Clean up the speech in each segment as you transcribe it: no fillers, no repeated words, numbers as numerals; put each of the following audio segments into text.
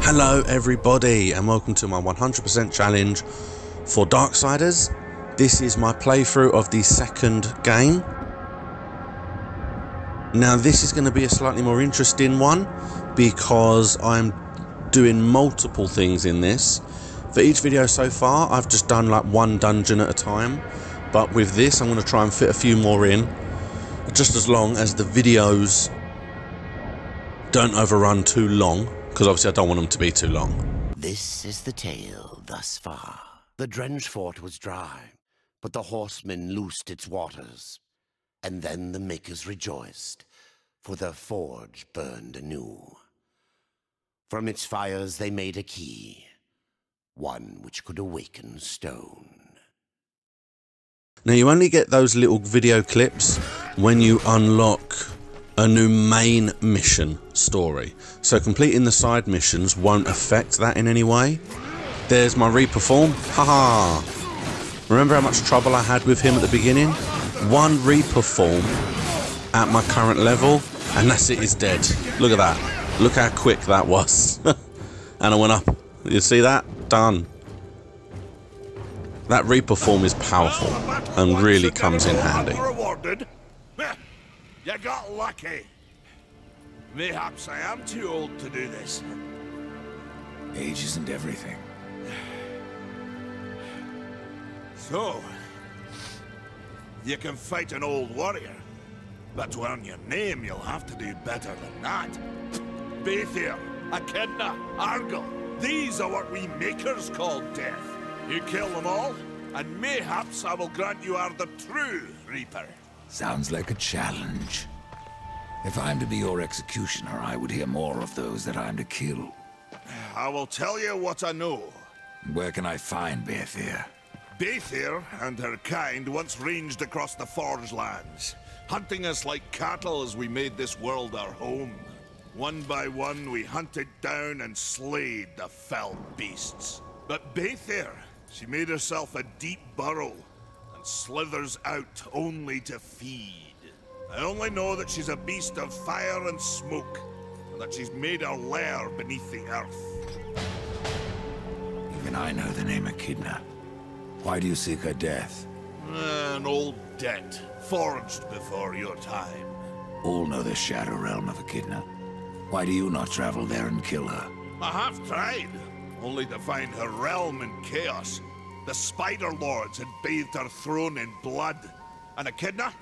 Hello everybody and welcome to my 100% challenge for Darksiders. This is my playthrough of the second game. Now this is going to be a slightly more interesting one because I'm doing multiple things in this. For each video so far I've just done like one dungeon at a time, but with this I'm going to try and fit a few more in, just as long as the videos don't overrun too long, because obviously I don't want them to be too long. This is the tale thus far. The drenched fort was dry, but the horsemen loosed its waters. And then the makers rejoiced, for their forge burned anew. From its fires they made a key, one which could awaken stone. Now you only get those little video clips when you unlock a new main mission story. So completing the side missions won't affect that in any way. There's my Reaper haha. Remember how much trouble I had with him at the beginning? One Reaper form at my current level and that's it, is dead. Look at that. Look how quick that was. And I went up. You see that? Done. That Reaper form is powerful and really comes in handy. You got lucky. Mayhaps I am too old to do this. Age isn't everything. So, you can fight an old warrior, but to earn your name, you'll have to do better than that. Baethir, Echidna, Argyll, these are what we makers call death. You kill them all, and mayhaps I will grant you are the true Reaper. Sounds like a challenge. If I'm to be your executioner, I would hear more of those that I'm to kill. I will tell you what I know. Where can I find Baethir? Baethir and her kind once ranged across the Forge lands, hunting us like cattle as we made this world our home. One by one, we hunted down and slayed the fell beasts. But Baethir, she made herself a deep burrow and slithers out only to feed. I only know that she's a beast of fire and smoke, and that she's made her lair beneath the earth. Even I know the name Echidna. Why do you seek her death? An old debt, forged before your time. All know the Shadow Realm of Echidna. Why do you not travel there and kill her? I have tried, only to find her realm in chaos. The Spider Lords had bathed her throne in blood, and Echidna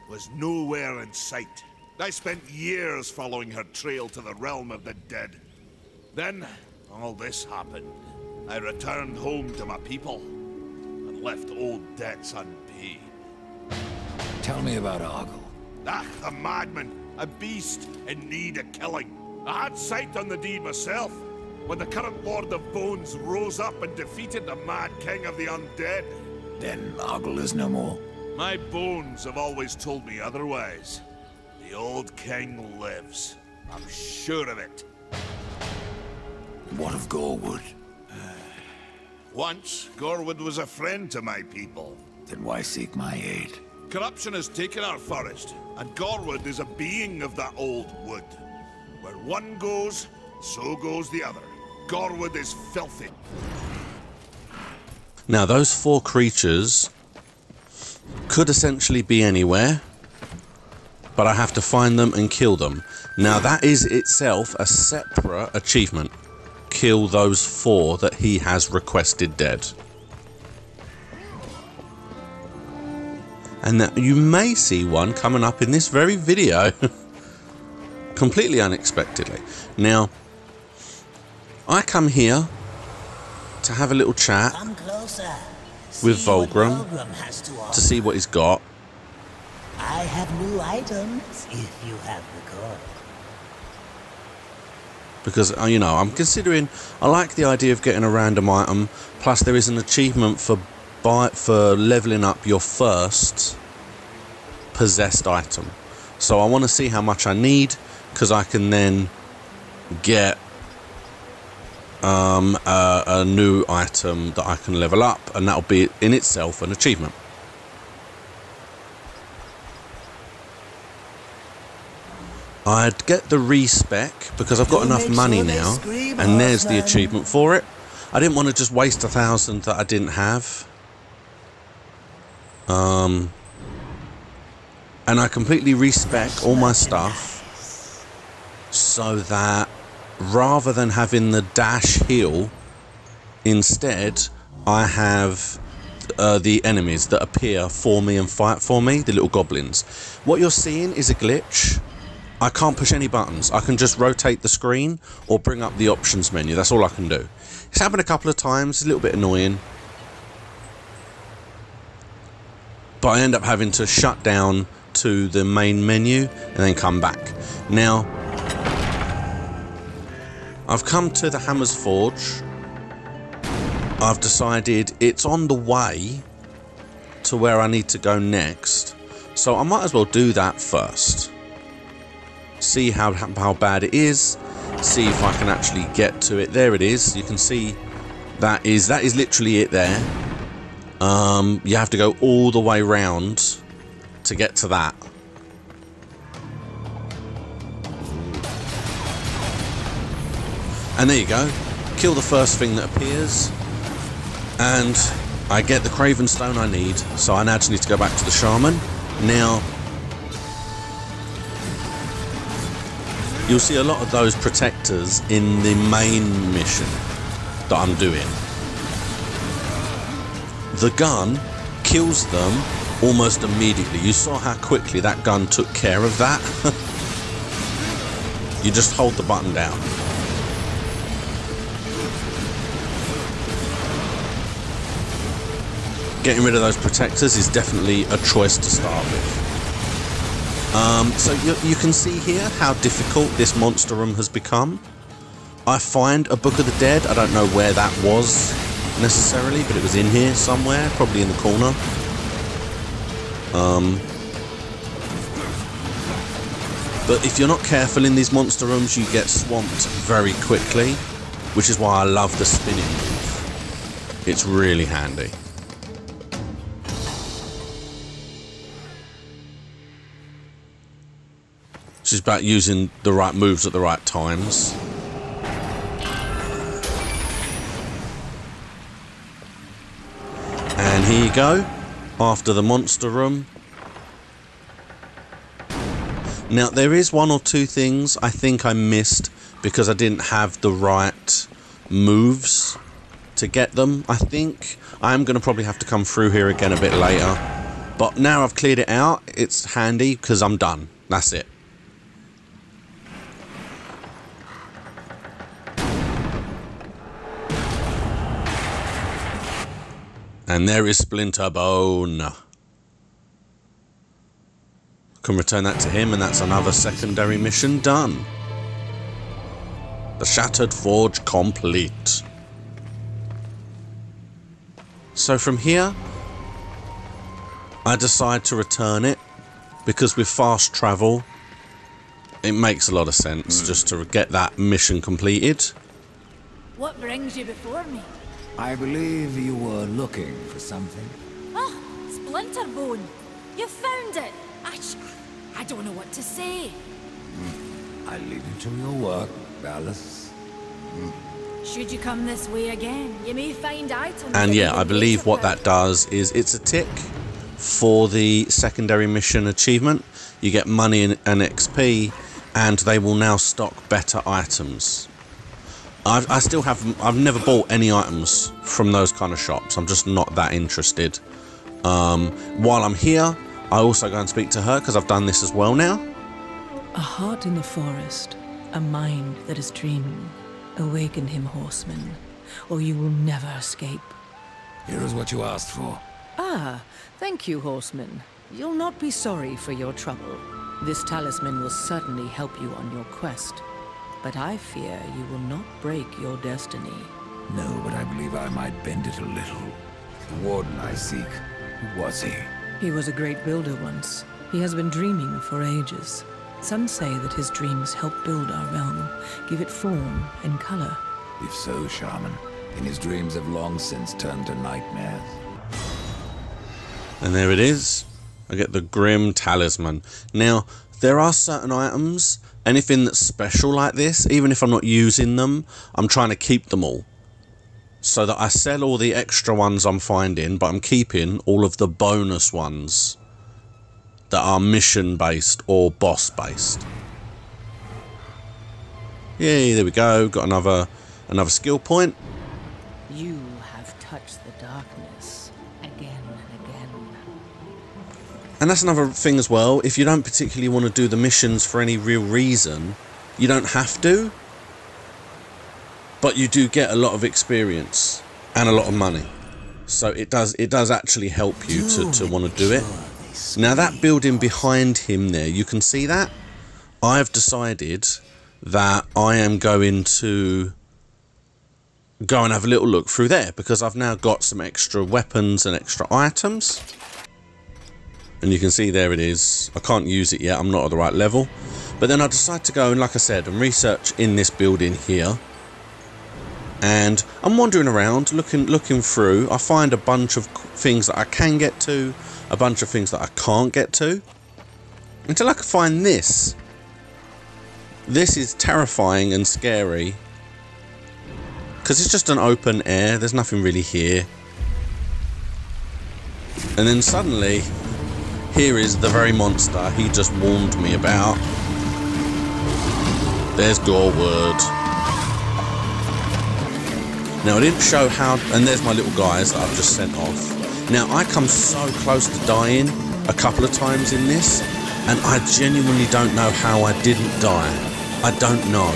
was nowhere in sight. I spent years following her trail to the realm of the dead. Then, all this happened. I returned home to my people, and left old debts unpaid. Tell me about Argyll. Ah, a madman, a beast in need of killing. I had sight on the deed myself, when the current Lord of Bones rose up and defeated the mad king of the undead. Then Argyll is no more. My bones have always told me otherwise. The old king lives. I'm sure of it. What of Gorwood? Once, Gorwood was a friend to my people. Then why seek my aid? Corruption has taken our forest, and Gorwood is a being of that old wood. Where one goes, so goes the other. Gorwood is filthy. Now those four creatures could essentially be anywhere, but I have to find them and kill them. Now that is itself a separate achievement. Kill those four that he has requested dead. And that you may see one coming up in this very video. Completely unexpectedly. Now, I come here to have a little chat with Vulgrim to see what he's got. I have new items if you have the gold. Because, you know, I'm considering, I like the idea of getting a random item, plus there is an achievement for leveling up your first possessed item. So I want to see how much I need, because I can then get a new item that I can level up, and that'll be in itself an achievement. I'd get the respec because I've got enough money now, and there's the achievement for it. I didn't want to just waste 1,000 that I didn't have. And I completely respec all my stuff so that rather than having the dash heal, instead I have the enemies that appear for me and fight for me, the little goblins. What you're seeing is a glitch. I can't push any buttons. I can just rotate the screen or bring up the options menu. That's all I can do. It's happened a couple of times. It's a little bit annoying. But I end up having to shut down to the main menu and then come back. Now, I've come to the Hammer's Forge. I've decided it's on the way to where I need to go next. So I might as well do that first. See how bad it is, see if I can actually get to it. There it is. You can see that is literally it there. You have to go all the way round to get to that. And there you go. Kill the first thing that appears, and I get the Craven Stone I need. So I now just need to go back to the Shaman. Now, you'll see a lot of those protectors in the main mission that I'm doing. The gun kills them almost immediately. You saw how quickly that gun took care of that. You just hold the button down. Getting rid of those protectors is definitely a choice to start with. So you can see here how difficult this monster room has become. I find a Book of the Dead. I don't know where that was necessarily, but it was in here somewhere, probably in the corner. But if you're not careful in these monster rooms, you get swamped very quickly, which is why I love the spinning move. It's really handy. It's just about using the right moves at the right times. And here you go, after the monster room. Now there is one or two things I think I missed because I didn't have the right moves to get them. I think I'm going to probably have to come through here again a bit later. But now I've cleared it out, it's handy because I'm done. That's it. And there is Splinterbone. Can return that to him, and that's another secondary mission done. The Shattered Forge complete. So from here, I decide to return it, because with fast travel, it makes a lot of sense just to get that mission completed. What brings you before me? I believe you were looking for something. Ah, Splinterbone. You found it. I don't know what to say. I leave you to your work, Ballas. Should you come this way again, you may find items. And yeah, I believe what that does is it's a tick for the secondary mission achievement. You get money and XP, and they will now stock better items. I've never bought any items from those kind of shops. I'm just not that interested. While I'm here, I also go and speak to her because I've done this as well now. A heart in the forest, a mind that is dreaming. Awaken him, horseman, or you will never escape. Here is what you asked for. Ah, thank you, horseman. You'll not be sorry for your trouble. This talisman will certainly help you on your quest. But I fear you will not break your destiny. No, but I believe I might bend it a little. The warden I seek, who was he? He was a great builder once. He has been dreaming for ages. Some say that his dreams help build our realm, give it form and color. If so, Shaman, then his dreams have long since turned to nightmares. And there it is. I get the Grim Talisman. Now, there are certain items, anything that's special like this, even if I'm not using them, I'm trying to keep them all. So that I sell all the extra ones I'm finding, but I'm keeping all of the bonus ones that are mission based or boss based. Yay, there we go. Got another skill point. You have touched the darkness again and again. And that's another thing as well. If you don't particularly want to do the missions for any real reason, you don't have to. But you do get a lot of experience and a lot of money. So it does actually help you to want to do it. Now that building behind him there, you can see that? I've decided that I am going to go and have a little look through there, because I've now got some extra weapons and extra items. And you can see there it is. I can't use it yet, I'm not at the right level. But then I decide to go and, like I said, and research in this building here. And I'm wandering around, looking through. I find a bunch of things that I can get to, a bunch of things that I can't get to, until I can find this. This is terrifying and scary, because it's just an open air, there's nothing really here. And then suddenly, here is the very monster he just warned me about. There's Goreward. Now I didn't show how, and there's my little guys that I've just sent off. Now I come so close to dying a couple of times in this, and I genuinely don't know how I didn't die. I don't know.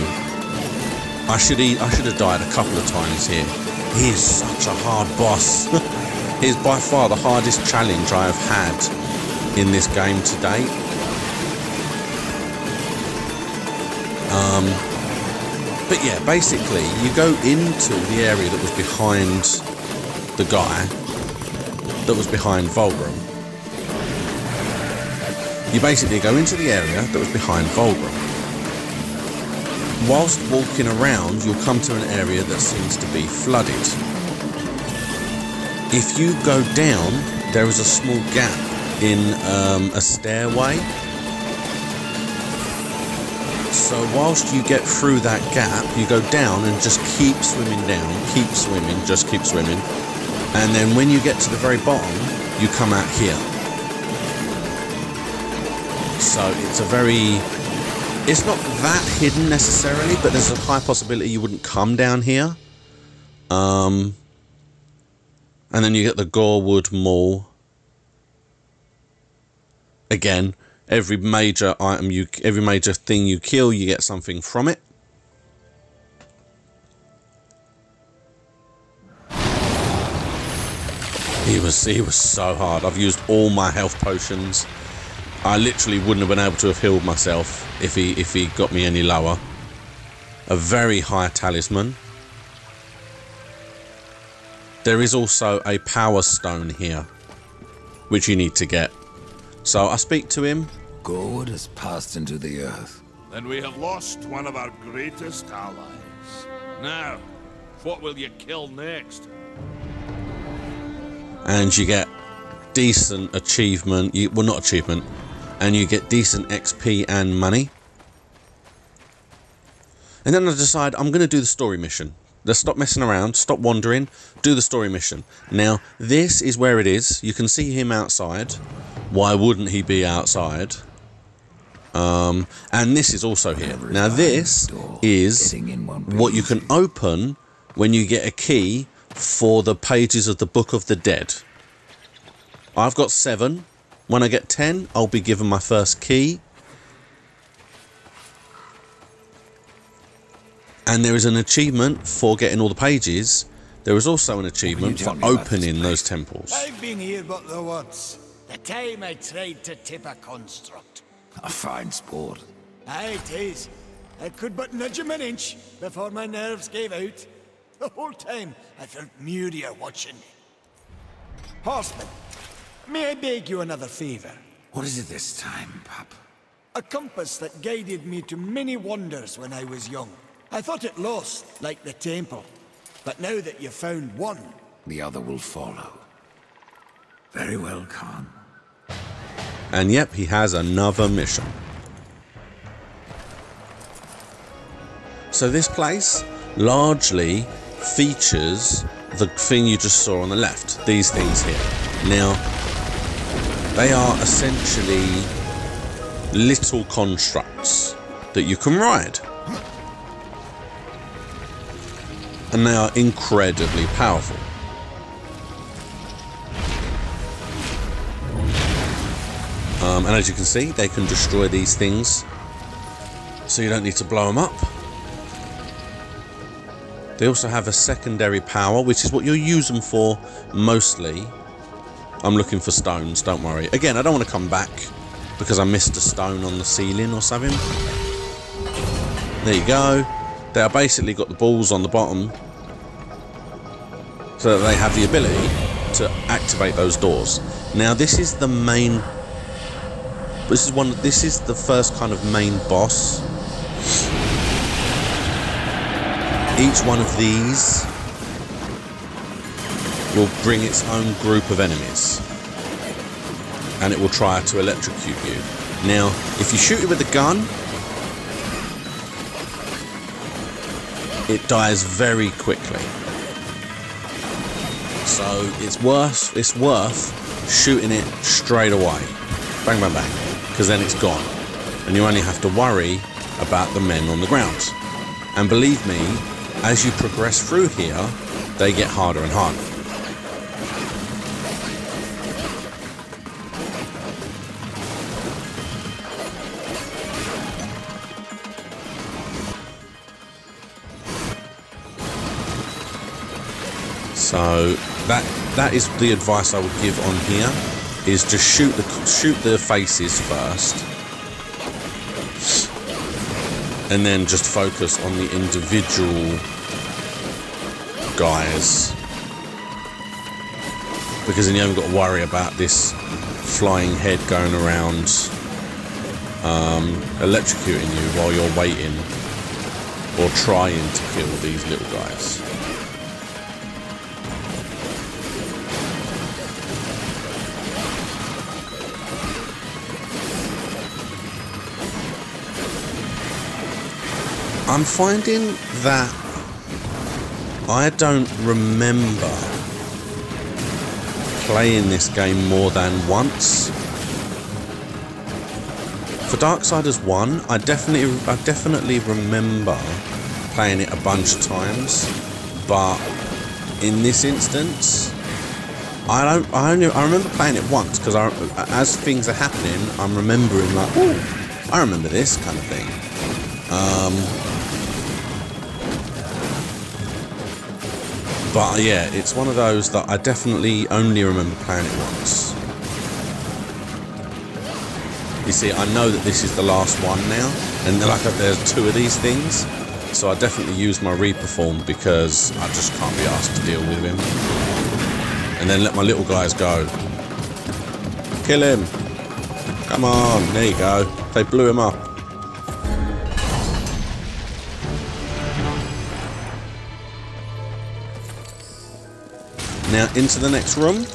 I should have died a couple of times here. He is such a hard boss. He is by far the hardest challenge I have had in this game to date. But yeah, basically, you go into the area that was behind the guy, that was behind Vulgrim. You basically go into the area that was behind Vulgrim. Whilst walking around, you'll come to an area that seems to be flooded. If you go down, there is a small gap in a stairway. So whilst you get through that gap, you go down and just keep swimming down, keep swimming, just keep swimming. And then when you get to the very bottom, you come out here. So it's not that hidden necessarily, but there's a high possibility you wouldn't come down here. And then you get the Gorewood Mall. Again, every major thing you kill, you get something from it. He was so hard. I've used all my health potions. I literally wouldn't have been able to have healed myself if he got me any lower. A very high talisman. There is also a power stone here, which you need to get. So I speak to him. Goreward has passed into the earth. Then we have lost one of our greatest allies. Now, what will you kill next? And you get decent achievement. Well, not achievement. And you get decent XP and money. And then I decide I'm going to do the story mission. Let's stop messing around, stop wandering, do the story mission. Now, this is where it is. You can see him outside. Why wouldn't he be outside? And this is also here. Now, this is what you can open when you get a key for the pages of the Book of the Dead. I've got 7. When I get 10, I'll be given my first key. And there is an achievement for getting all the pages. There is also an achievement for opening those temples. I've been here but the once. The time I tried to tip a construct. A fine sport. Aye, it is. I could but nudge him an inch before my nerves gave out. The whole time I felt Muria watching me. Horseman, may I beg you another favour? What is it this time, pup? A compass that guided me to many wonders when I was young. I thought it lost, like the temple. But now that you've found one... The other will follow. Very well, Khan. And yep, he has another mission. So this place largely features the thing you just saw on the left, these things here. Now, they are essentially little constructs that you can ride. And they are incredibly powerful. And as you can see, they can destroy these things, so you don't need to blow them up. They also have a secondary power, which is what you'll use them for mostly. I'm looking for stones, don't worry. Again, I don't want to come back because I missed a stone on the ceiling or something. There you go. They are basically got the balls on the bottom so that they have the ability to activate those doors. Now this is the main, this is the first kind of main boss. Each one of these will bring its own group of enemies, and it will try to electrocute you. Now, if you shoot it with a gun, it dies very quickly. So it's worth shooting it straight away. Bang, bang, bang. Because then it's gone. And you only have to worry about the men on the ground. And believe me, as you progress through here, they get harder and harder. So that is the advice I would give on here, is just shoot the faces first, and then just focus on the individual guys, because then you haven't got to worry about this flying head going around electrocuting you while you're waiting or trying to kill these little guys. I'm finding that I don't remember playing this game more than once. For Darksiders 1, I definitely remember playing it a bunch of times, but in this instance, I remember playing it once, because as things are happening, I'm remembering like, oh, I remember this kind of thing. But yeah, it's one of those that I definitely only remember playing it once. You see, I know that this is the last one now, and like there's two of these things, so I definitely use my reperform because I just can't be asked to deal with him. And then let my little guys go. Kill him! Come on, there you go. They blew him up. Now into the next room,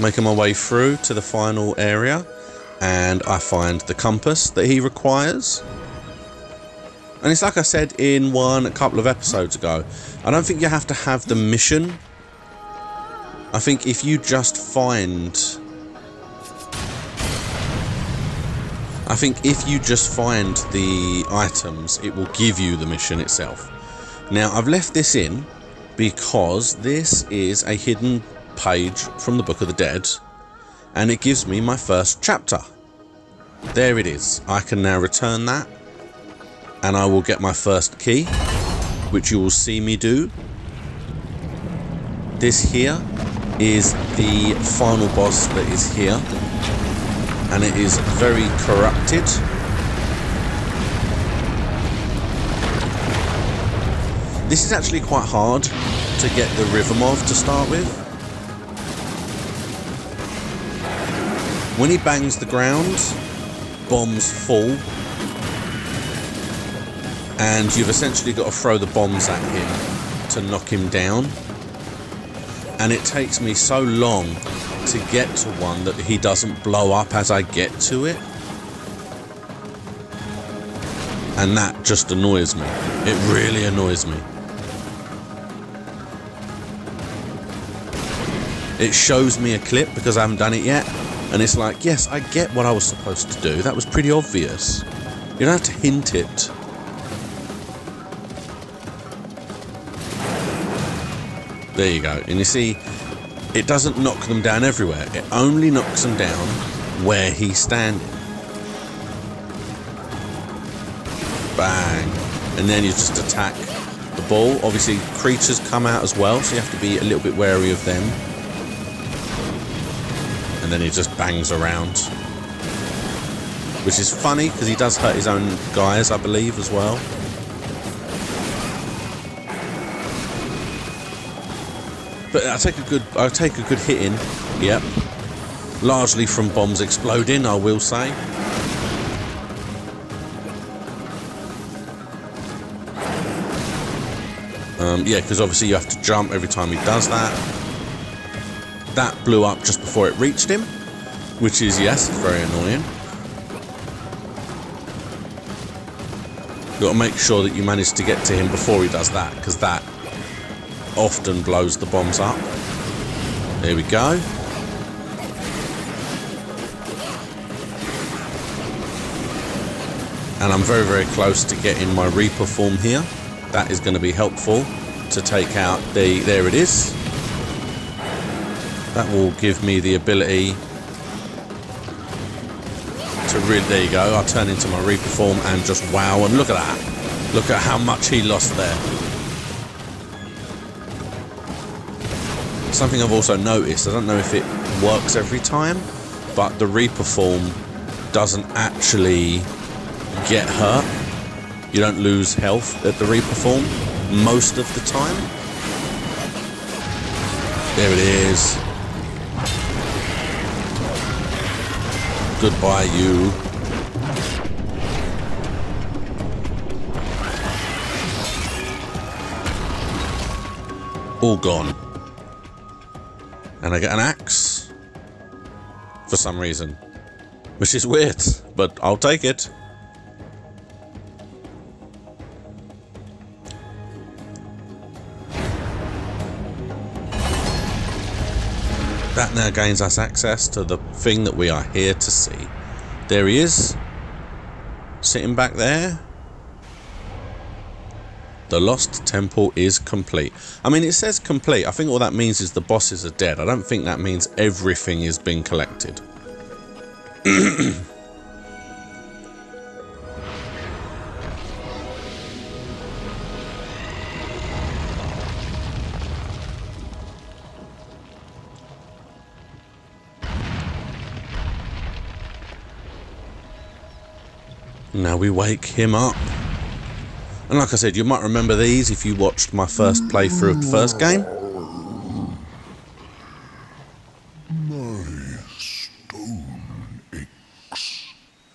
making my way through to the final area, and I find the compass that he requires. And it's like I said in a couple of episodes ago, I don't think you have to have the mission. I think if you just find the items, it will give you the mission itself. Now I've left this in because this is a hidden page from the Book of the Dead, and it gives me my first chapter. There it is. I can now return that, and I will get my first key, which you will see me do. This here is the final boss that is here, and it is very corrupted. This is actually quite hard to get the rhythm of to start with. When he bangs the ground, bombs fall, and you've essentially got to throw the bombs at him to knock him down. And it takes me so long to get to one that he doesn't blow up as I get to it. And that just annoys me. It really annoys me. It shows me a clip because I haven't done it yet. And it's like, yes, I get what I was supposed to do. That was pretty obvious. You don't have to hint it. There you go. And you see, it doesn't knock them down everywhere. It only knocks them down where he's standing. Bang. And then you just attack the ball. Obviously, creatures come out as well, so you have to be a little bit wary of them. And then he just bangs around. Which is funny, because he does hurt his own guys, I believe, as well. But I take a good hit in. Yep. Largely from bombs exploding, I will say. Yeah, because obviously you have to jump every time he does that. That blew up just before it reached him, which is, yes, very annoying. You've got to make sure that you manage to get to him before he does that, because that often blows the bombs up. There we go. And I'm very, very close to getting my Reaper form here. That is going to be helpful to take out the... There it is. That will give me the ability to really... There you go. I'll turn into my Reaper form and just wow. And look at that. Look at how much he lost there. Something I've also noticed, I don't know if it works every time, but the Reaper form doesn't actually get hurt. You don't lose health at the Reaper form most of the time. There it is. Goodbye, you. All gone. And I get an axe for some reason, which is weird, but I'll take it. That now gains us access to the thing that we are here to see. There he is, sitting back there. The Lost Temple is complete. I mean, it says complete. I think all that means is the bosses are dead. I don't think that means everything is being collected. Now we wake him up. And like I said, you might remember these if you watched my first playthrough of the first game. My stone aches.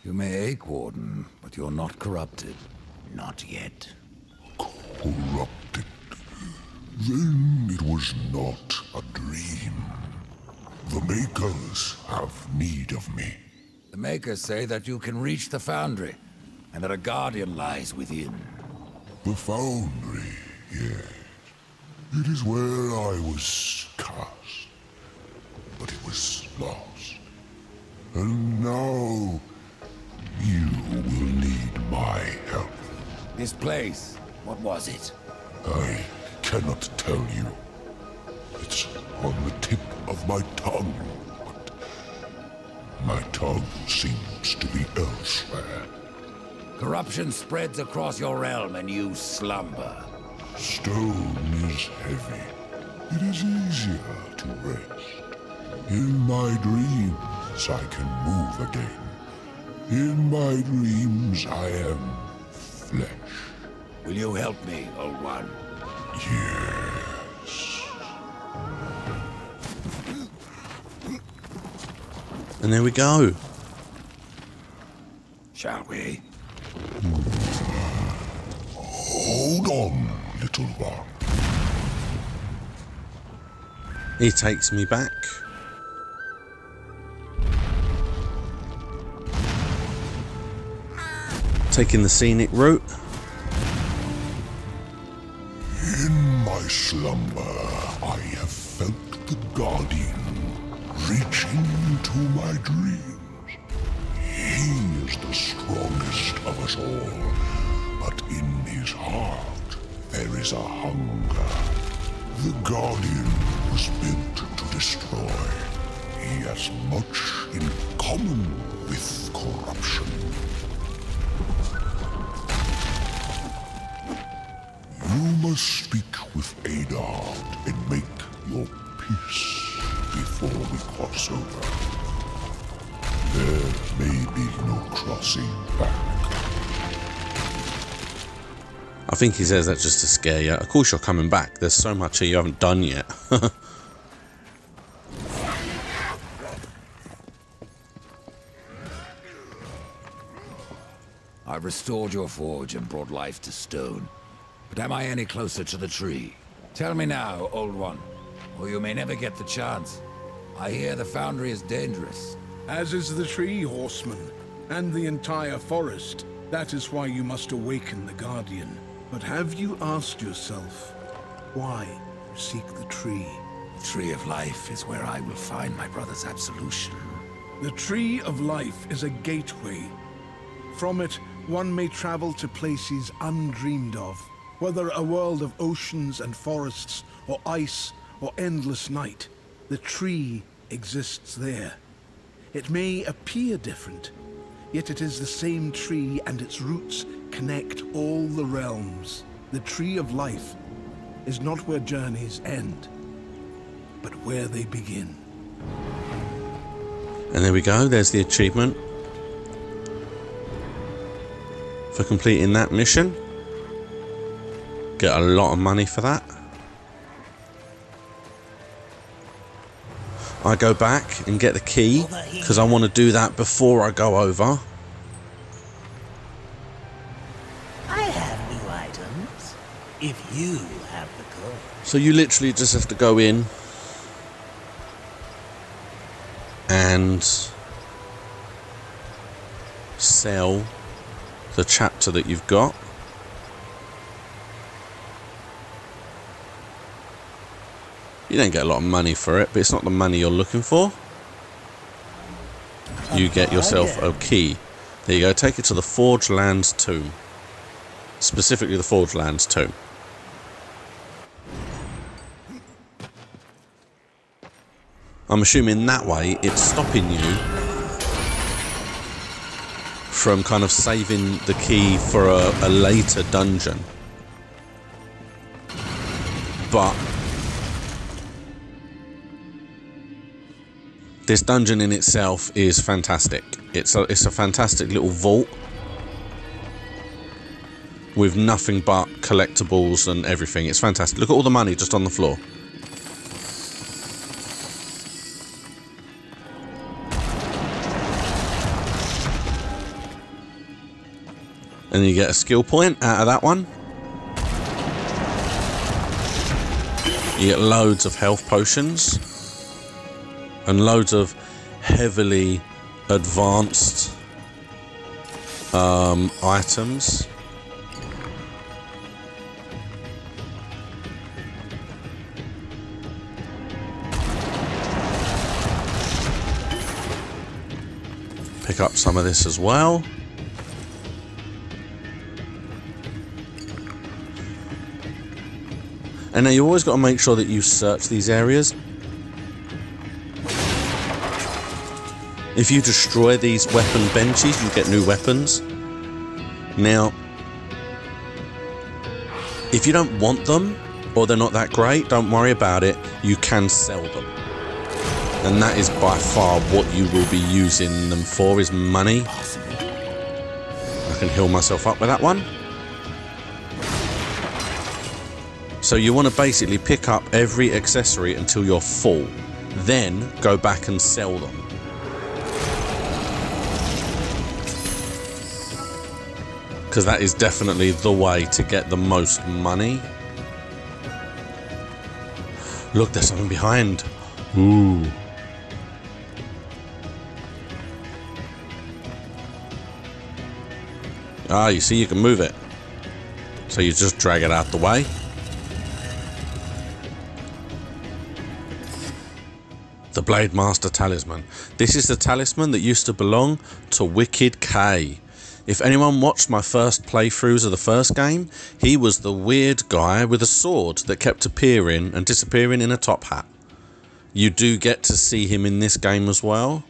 You may ache, Warden, but you're not corrupted. Not yet. Corrupted? Then it was not a dream. The Makers have need of me. The Makers say that you can reach the Foundry, and that a Guardian lies within. The Foundry, yes. It is where I was cast. But it was lost. And now, you will need my help. This place, what was it? I cannot tell you. It's on the tip of my tongue, but my tongue seems to be elsewhere. Corruption spreads across your realm and you slumber. Stone is heavy. It is easier to rest. In my dreams, I can move again. In my dreams, I am flesh. Will you help me, Old One? Yes. And there we go. Shall we? Hold on, little one. He takes me back. taking the scenic route. In my slumber, I have felt the Guardian reaching into my dreams. He is the strongest of us all, but in his heart there is a hunger. The Guardian was built to destroy. He has much in common with corruption. You must speak with Adard and make your peace before we cross over. There may be no crossing back. I think he says that just to scare you. Of course you're coming back. There's so much here you haven't done yet. I've restored your forge and brought life to stone. But am I any closer to the tree? Tell me now, old one, or you may never get the chance. I hear the foundry is dangerous. As is the tree, horseman, and the entire forest. That is why you must awaken the Guardian. But have you asked yourself, why you seek the tree? The Tree of Life is where I will find my brother's absolution. The Tree of Life is a gateway. From it, one may travel to places undreamed of, whether a world of oceans and forests, or ice, or endless night. The tree exists there. It may appear different, yet it is the same tree, and its roots connect all the realms. The Tree of Life is not where journeys end, but where they begin. And there we go, there's the achievement for completing that mission. Get a lot of money for that. I go back and get the key because I want to do that before I go over. I have new items, if you have the code. So you literally just have to go in and sell the chapter that you've got. You don't get a lot of money for it, but it's not the money you're looking for. You get yourself a key. There you go, take it to the Forge Lands tomb. Specifically the Forge Lands tomb. I'm assuming that way it's stopping you from kind of saving the key for a later dungeon. But this dungeon in itself is fantastic. It's a fantastic little vault with nothing but collectibles and everything. It's fantastic. Look at all the money just on the floor. And you get a skill point out of that one. You get loads of health potions. And loads of heavily advanced items. Pick up some of this as well. And now you always got to make sure that you search these areas. If you destroy these weapon benches, you get new weapons. Now, if you don't want them, or they're not that great, don't worry about it. You can sell them. And that is by far what you will be using them for, is money. I can heal myself up with that one. So you want to basically pick up every accessory until you're full. Then go back and sell them. Because that is definitely the way to get the most money. Look, there's something behind. Ooh. Ah, you see, you can move it. So you just drag it out the way. The Blade Master Talisman. This is the talisman that used to belong to Wicked K. If anyone watched my first playthroughs of the first game, he was the weird guy with a sword that kept appearing and disappearing in a top hat. You do get to see him in this game as well.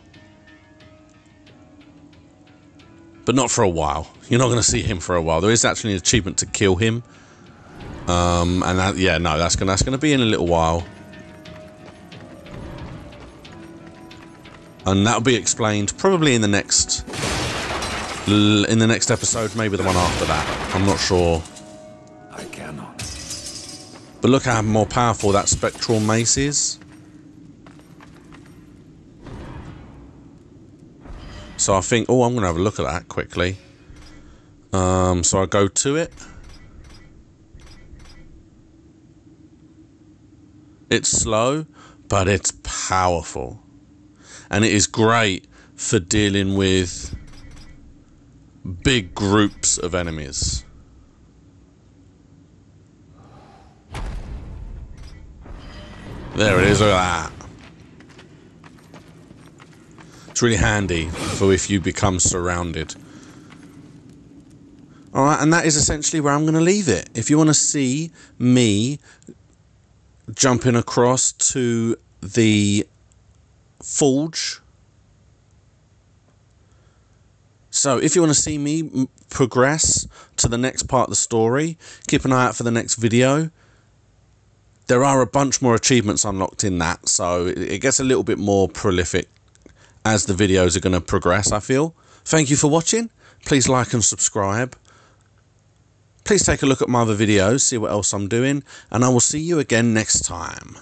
But not for a while. You're not going to see him for a while. There is actually an achievement to kill him. And that, yeah, no, that's going to be in a little while. And that'll be explained probably in the next episode, maybe the one after that. I'm not sure. I cannot. But look how more powerful that spectral mace is. So I think, oh, I'm going to have a look at that quickly. So I go to it. It's slow, but it's powerful. And it is great for dealing with big groups of enemies. There it is, look at that. It's really handy for if you become surrounded. Alright, and that is essentially where I'm going to leave it. If you want to see me jumping across to the forge. So if you want to see me progress to the next part of the story, keep an eye out for the next video. There are a bunch more achievements unlocked in that, so it gets a little bit more prolific as the videos are going to progress, I feel. Thank you for watching. Please like and subscribe. Please take a look at my other videos, see what else I'm doing, and I will see you again next time.